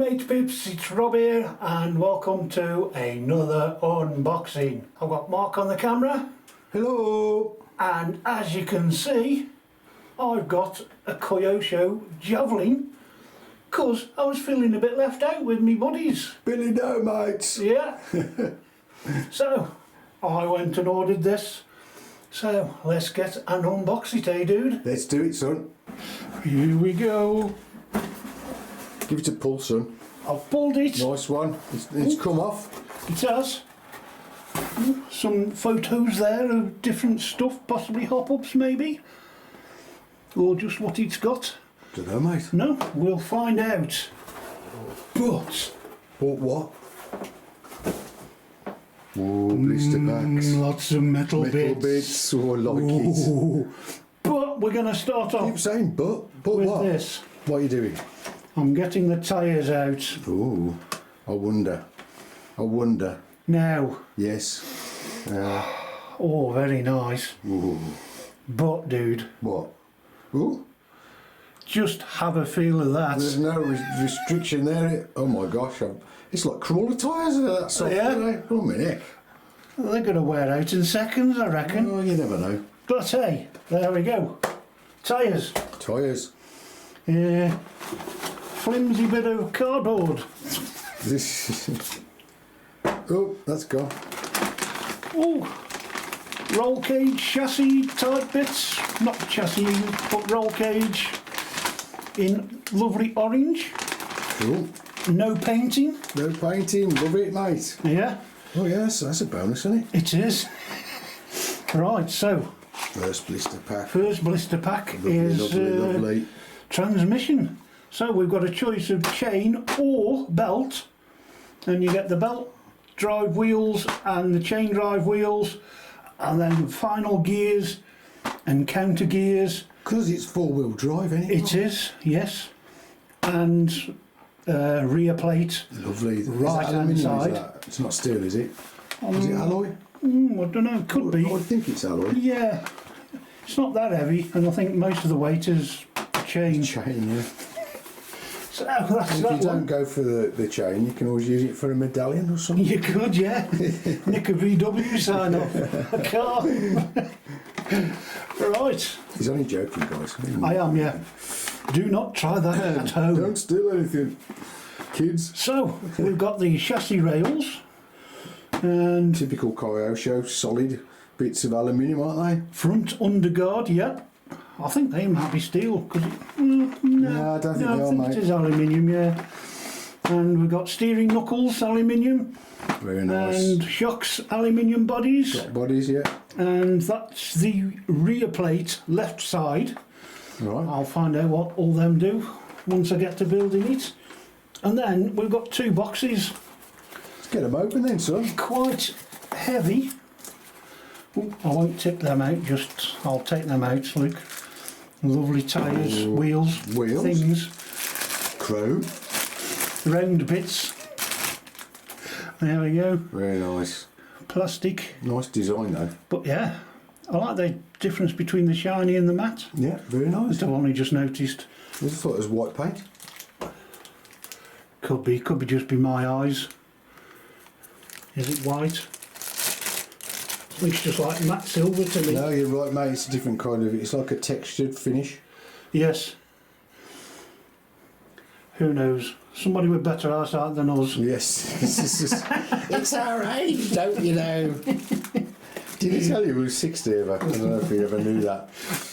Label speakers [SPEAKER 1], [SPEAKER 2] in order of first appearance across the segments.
[SPEAKER 1] Mate Pips, it's Rob here and welcome to another unboxing. I've got Mark on the camera.
[SPEAKER 2] Hello!
[SPEAKER 1] And as you can see, I've got a Kyosho Javelin because I was feeling a bit left out with me buddies.
[SPEAKER 2] Billy no mates!
[SPEAKER 1] Yeah. So, I went and ordered this. So, let's get an unboxing, eh dude?
[SPEAKER 2] Let's do it, son.
[SPEAKER 1] Here we go.
[SPEAKER 2] Give it a pull, son.
[SPEAKER 1] I've pulled it.
[SPEAKER 2] Nice one. It's come off.
[SPEAKER 1] It has. Some photos there of different stuff, possibly hop-ups maybe, or just what it's got.
[SPEAKER 2] Don't know, mate.
[SPEAKER 1] No, we'll find out. But
[SPEAKER 2] what? Oh, blister packs.
[SPEAKER 1] Lots of metal bits.
[SPEAKER 2] Oh, I like it.
[SPEAKER 1] But we're going to start off.
[SPEAKER 2] Keep saying but
[SPEAKER 1] with
[SPEAKER 2] what?
[SPEAKER 1] This.
[SPEAKER 2] What are you doing?
[SPEAKER 1] I'm getting the tyres out.
[SPEAKER 2] Oh, I wonder.
[SPEAKER 1] Now.
[SPEAKER 2] Yes.
[SPEAKER 1] Oh, very nice.
[SPEAKER 2] Ooh.
[SPEAKER 1] But dude.
[SPEAKER 2] What? Ooh.
[SPEAKER 1] Just have a feel of that.
[SPEAKER 2] There's no restriction there. Oh my gosh, it's like crawler tyres are that soft.
[SPEAKER 1] Yeah.
[SPEAKER 2] Oh, minute.
[SPEAKER 1] They're going to wear out in seconds, I reckon.
[SPEAKER 2] Oh, you never know.
[SPEAKER 1] But hey, there we go. Tyres.
[SPEAKER 2] Tyres.
[SPEAKER 1] Yeah. Flimsy bit of cardboard.
[SPEAKER 2] This. Oh, that's gone.
[SPEAKER 1] Oh, roll cage chassis type bits. Not chassis, but roll cage in lovely orange.
[SPEAKER 2] Cool.
[SPEAKER 1] No painting.
[SPEAKER 2] No painting. Love it, mate.
[SPEAKER 1] Yeah.
[SPEAKER 2] Oh yes, that's a bonus, isn't it?
[SPEAKER 1] It is. Right, so
[SPEAKER 2] First blister pack.
[SPEAKER 1] first blister pack
[SPEAKER 2] Lovely,
[SPEAKER 1] is
[SPEAKER 2] lovely.
[SPEAKER 1] transmission. So we've got a choice of chain or belt, and you get the belt drive wheels and the chain drive wheels, and then final gears and counter gears.
[SPEAKER 2] Because it's four-wheel drive, isn't it?
[SPEAKER 1] It is, yes. And rear plate.
[SPEAKER 2] Lovely.
[SPEAKER 1] Right
[SPEAKER 2] is it
[SPEAKER 1] hand
[SPEAKER 2] aluminium,
[SPEAKER 1] side.
[SPEAKER 2] Is that? It's not steel, is it? Is it alloy?
[SPEAKER 1] I don't know, could be.
[SPEAKER 2] I would think it's alloy.
[SPEAKER 1] Yeah, it's not that heavy, and I think most of the weight is chain.
[SPEAKER 2] Chain, yeah.
[SPEAKER 1] So that's
[SPEAKER 2] If
[SPEAKER 1] that
[SPEAKER 2] you don't
[SPEAKER 1] one.
[SPEAKER 2] go for the chain, you can always use it for a medallion or something.
[SPEAKER 1] You could, yeah. Nick a VW sign off a car. Right.
[SPEAKER 2] He's only joking, guys.
[SPEAKER 1] I am, yeah. Do not try that at home.
[SPEAKER 2] Don't steal anything, kids.
[SPEAKER 1] So, we've got the chassis rails, and
[SPEAKER 2] Typical Kyosho, solid bits of aluminium, aren't they?
[SPEAKER 1] front underguard, yeah. I think they might be steel, because
[SPEAKER 2] No, I don't think they are, mate.
[SPEAKER 1] it is aluminium, yeah. And we've got steering knuckles, aluminium,
[SPEAKER 2] Very nice.
[SPEAKER 1] and shocks, aluminium bodies,
[SPEAKER 2] Got bodies, yeah.
[SPEAKER 1] and that's the rear plate, left side.
[SPEAKER 2] Right.
[SPEAKER 1] I'll find out what all them do once I get to building it. And then we've got two boxes,
[SPEAKER 2] Let's get them open then, son.
[SPEAKER 1] quite heavy. Ooh, I won't tip them out, just I'll take them out. Look, lovely tyres,
[SPEAKER 2] Ooh,
[SPEAKER 1] wheels, things,
[SPEAKER 2] Chrome.
[SPEAKER 1] round bits. There we go,
[SPEAKER 2] Very nice.
[SPEAKER 1] plastic.
[SPEAKER 2] Nice design though.
[SPEAKER 1] But yeah, I like the difference between the shiny and the matte.
[SPEAKER 2] Yeah, very nice.
[SPEAKER 1] I've only just noticed.
[SPEAKER 2] I just thought it was white paint.
[SPEAKER 1] Could be just be my eyes. Is it white? Looks just like matte silver to me.
[SPEAKER 2] No, you're right, mate. It's a different kind of. It's like a textured finish.
[SPEAKER 1] Yes. Who knows? Somebody with better eyesight than us.
[SPEAKER 2] Yes. It's our age, don't you know? Did he tell you we were 60 ever? I don't know if you ever knew that.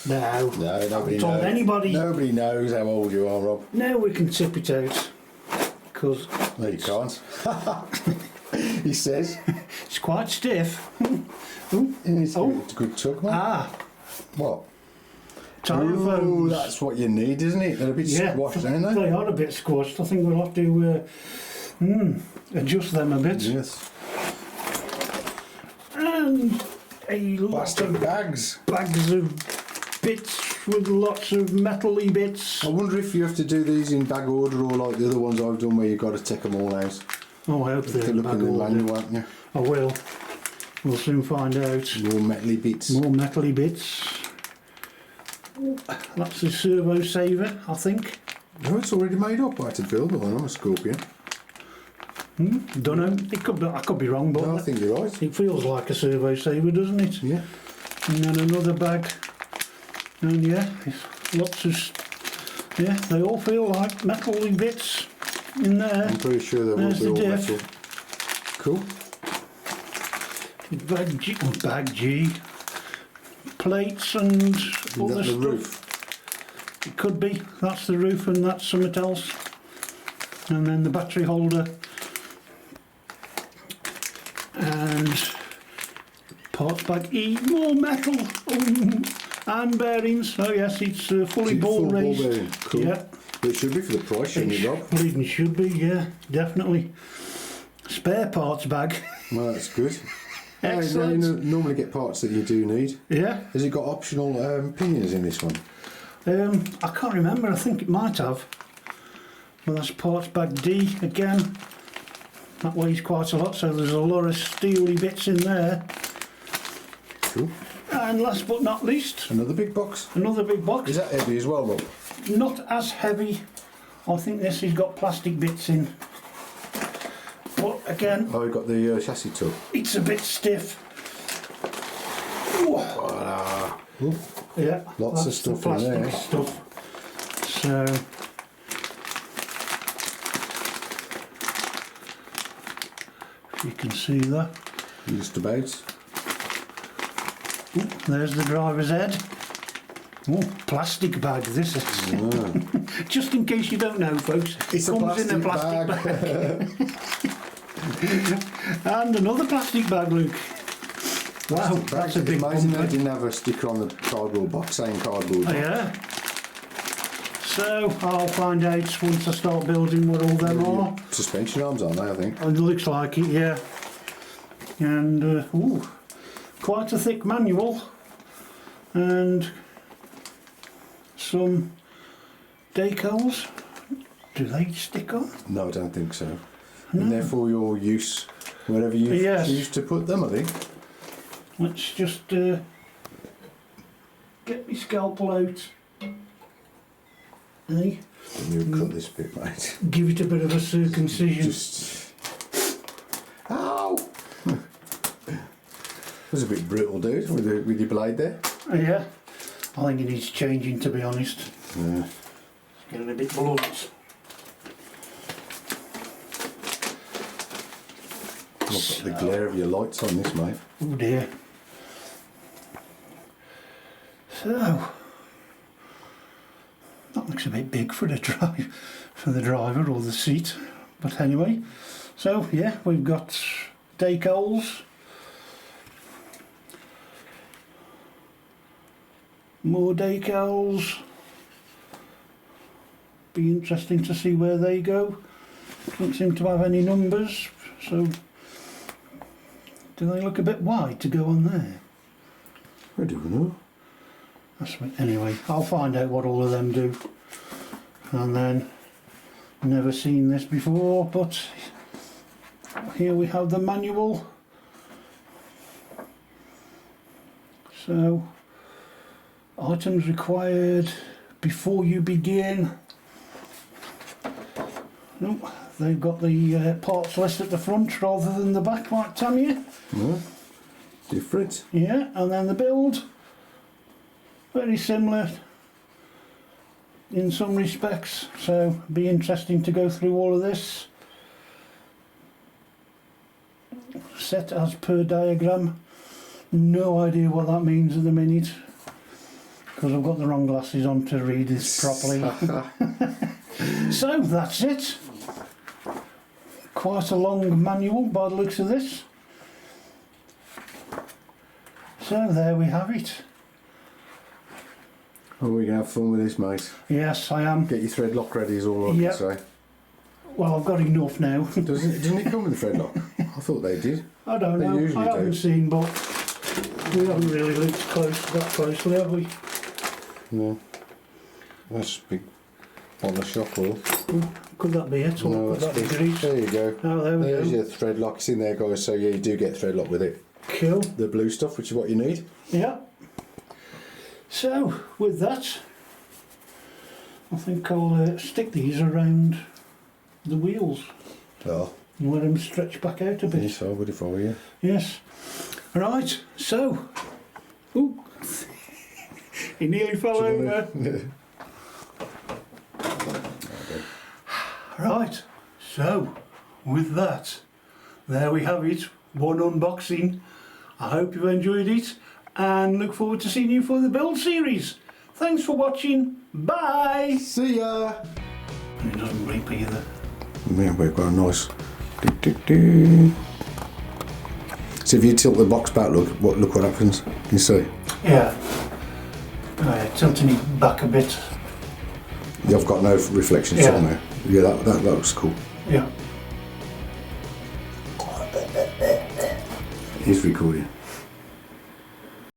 [SPEAKER 1] No.
[SPEAKER 2] No, nobody
[SPEAKER 1] told
[SPEAKER 2] knows.
[SPEAKER 1] anybody.
[SPEAKER 2] Nobody knows how old you are, Rob.
[SPEAKER 1] Now we can tip it out. Because
[SPEAKER 2] No, you can't. He says.
[SPEAKER 1] it's quite stiff. Ooh.
[SPEAKER 2] It's
[SPEAKER 1] Oh.
[SPEAKER 2] a good tug, mate.
[SPEAKER 1] Ah,
[SPEAKER 2] What?
[SPEAKER 1] tyre
[SPEAKER 2] Ooh,
[SPEAKER 1] foams.
[SPEAKER 2] that's what you need, isn't it? They're a bit
[SPEAKER 1] Yeah,
[SPEAKER 2] squashed, aren't they?
[SPEAKER 1] they are a bit squashed. I think we'll have to adjust them a bit.
[SPEAKER 2] Yes.
[SPEAKER 1] And a lot
[SPEAKER 2] Plastic
[SPEAKER 1] of
[SPEAKER 2] bags.
[SPEAKER 1] bags of bits with lots of metally bits.
[SPEAKER 2] I wonder if you have to do these in bag order or like the other ones I've done where you've got to take them all out.
[SPEAKER 1] Oh, I hope
[SPEAKER 2] To
[SPEAKER 1] they're
[SPEAKER 2] look
[SPEAKER 1] back
[SPEAKER 2] in the
[SPEAKER 1] order.
[SPEAKER 2] manual, won't you?
[SPEAKER 1] I will. We'll soon find out.
[SPEAKER 2] More metally bits.
[SPEAKER 1] More metally bits. That's the servo saver, I think.
[SPEAKER 2] No, it's already made up. I had to build one on a Scorpion.
[SPEAKER 1] Don't know. It could be, I could be wrong, but
[SPEAKER 2] No, I think you're right.
[SPEAKER 1] it feels like a servo saver, doesn't it?
[SPEAKER 2] Yeah.
[SPEAKER 1] And then another bag. And yeah, lots of... Yeah, they all feel like metal-y bits in there.
[SPEAKER 2] I'm pretty sure they will
[SPEAKER 1] There's
[SPEAKER 2] be
[SPEAKER 1] the
[SPEAKER 2] all
[SPEAKER 1] diff.
[SPEAKER 2] metal. Cool.
[SPEAKER 1] Bag G. Plates and
[SPEAKER 2] Is
[SPEAKER 1] other
[SPEAKER 2] that the
[SPEAKER 1] stuff.
[SPEAKER 2] roof?
[SPEAKER 1] It could be. That's the roof and that's something else. And then the battery holder. And parts bag E. More metal. And bearings. Oh yes, it's fully
[SPEAKER 2] Is it
[SPEAKER 1] ball
[SPEAKER 2] full
[SPEAKER 1] raised.
[SPEAKER 2] bearing? Cool.
[SPEAKER 1] Yeah.
[SPEAKER 2] It should be for the price, shouldn't it, Rob?
[SPEAKER 1] Bleeding should be, yeah, definitely. Spare parts bag.
[SPEAKER 2] Well, that's good.
[SPEAKER 1] Excellent.
[SPEAKER 2] You normally get parts that you do need.
[SPEAKER 1] Yeah.
[SPEAKER 2] Has it got optional pinions in this one?
[SPEAKER 1] I can't remember, I think it might have. Well, that's parts bag D again. That weighs quite a lot, so there's a lot of steely bits in there.
[SPEAKER 2] Cool.
[SPEAKER 1] And last but not least,
[SPEAKER 2] Another big box.
[SPEAKER 1] another big box.
[SPEAKER 2] Is that heavy as well, Rob?
[SPEAKER 1] Not as heavy. I think this has got plastic bits in. But again,
[SPEAKER 2] Oh, we've got the chassis tub.
[SPEAKER 1] it's a bit stiff. Ooh.
[SPEAKER 2] Voila. Ooh,
[SPEAKER 1] Yeah,
[SPEAKER 2] Lots of
[SPEAKER 1] that's the
[SPEAKER 2] stuff in
[SPEAKER 1] plastic
[SPEAKER 2] there.
[SPEAKER 1] stuff. So you can see that.
[SPEAKER 2] just about.
[SPEAKER 1] Ooh, there's the driver's head. Oh, plastic bag. This is just in case you don't know, folks.
[SPEAKER 2] It's a
[SPEAKER 1] comes in a
[SPEAKER 2] plastic
[SPEAKER 1] plastic bag. And another plastic bag, Luke. Wow, that's a big
[SPEAKER 2] Amazing
[SPEAKER 1] bumper.
[SPEAKER 2] they didn't have a sticker on the cardboard box saying cardboard
[SPEAKER 1] Oh,
[SPEAKER 2] box.
[SPEAKER 1] yeah. So I'll find out once I start building what all them are.
[SPEAKER 2] Suspension arms, aren't they, I think?
[SPEAKER 1] It looks like it, yeah. And ooh, quite a thick manual, and some decals. Do they stick on?
[SPEAKER 2] No, I don't think so. And therefore your use, wherever you
[SPEAKER 1] Yes.
[SPEAKER 2] choose to put them, I think.
[SPEAKER 1] Let's just get my scalpel out. Hey,
[SPEAKER 2] And you cut this bit, mate.
[SPEAKER 1] give it a bit of a circumcision.
[SPEAKER 2] Just... Ow! It was a bit brutal, dude, with your blade there.
[SPEAKER 1] Yeah, I think it needs changing, to be honest.
[SPEAKER 2] Yeah.
[SPEAKER 1] It's getting a bit blunt.
[SPEAKER 2] I've got the glare of your lights on this, mate.
[SPEAKER 1] Oh dear. So that looks a bit big for the driver or the seat. But anyway, so yeah, we've got decals, more decals. Be interesting to see where they go. Don't seem to have any numbers, so do they look a bit wide to go on there?
[SPEAKER 2] I don't know.
[SPEAKER 1] That's what, anyway, I'll find out what all of them do. And then, never seen this before, but here we have the manual. So, items required before you begin. Nope, they've got the parts list at the front rather than the back, like Tamiya.
[SPEAKER 2] No. Different.
[SPEAKER 1] Yeah, and then the build. Very similar in some respects, so be interesting to go through all of this. Set as per diagram. No idea what that means at the minute, because I've got the wrong glasses on to read this properly. So that's it. Quite a long manual by the looks of this. So there we have it.
[SPEAKER 2] Oh, we can have fun with this, mate.
[SPEAKER 1] Yes, I am.
[SPEAKER 2] Get your thread lock ready is all I
[SPEAKER 1] Yep.
[SPEAKER 2] can say.
[SPEAKER 1] Well, I've got enough now.
[SPEAKER 2] Doesn't it come with a thread lock? I thought they did.
[SPEAKER 1] I don't
[SPEAKER 2] They
[SPEAKER 1] know.
[SPEAKER 2] usually
[SPEAKER 1] I haven't
[SPEAKER 2] do.
[SPEAKER 1] seen, but we haven't really looked that closely, have we?
[SPEAKER 2] No. That's big on the shock wheel.
[SPEAKER 1] Could that be it? Or
[SPEAKER 2] No,
[SPEAKER 1] could that
[SPEAKER 2] that's
[SPEAKER 1] be
[SPEAKER 2] big.
[SPEAKER 1] grease?
[SPEAKER 2] There you go.
[SPEAKER 1] Oh, there we
[SPEAKER 2] There's
[SPEAKER 1] go.
[SPEAKER 2] your thread lock. It's in there, guys. So yeah, you do get thread lock with it.
[SPEAKER 1] Cool.
[SPEAKER 2] The blue stuff, which is what you need.
[SPEAKER 1] Yeah. So, with that, I think I'll stick these around the wheels
[SPEAKER 2] Oh,
[SPEAKER 1] and let them stretch back out a bit.
[SPEAKER 2] yes, I would if I were you.
[SPEAKER 1] Yes. Right, so. Ooh. He nearly fell over. Right, so with that, there we have it. One unboxing. I hope you've enjoyed it and look forward to seeing you for the build series. Thanks for watching. Bye.
[SPEAKER 2] See ya!
[SPEAKER 1] And it doesn't bleep either.
[SPEAKER 2] Yeah, we've got a nice. So if you tilt the box back, look what happens. Can you see?
[SPEAKER 1] Yeah. Tilting it back a bit.
[SPEAKER 2] You've got no reflections
[SPEAKER 1] Yeah.
[SPEAKER 2] on there. Yeah, that looks cool.
[SPEAKER 1] Yeah.
[SPEAKER 2] He's recording.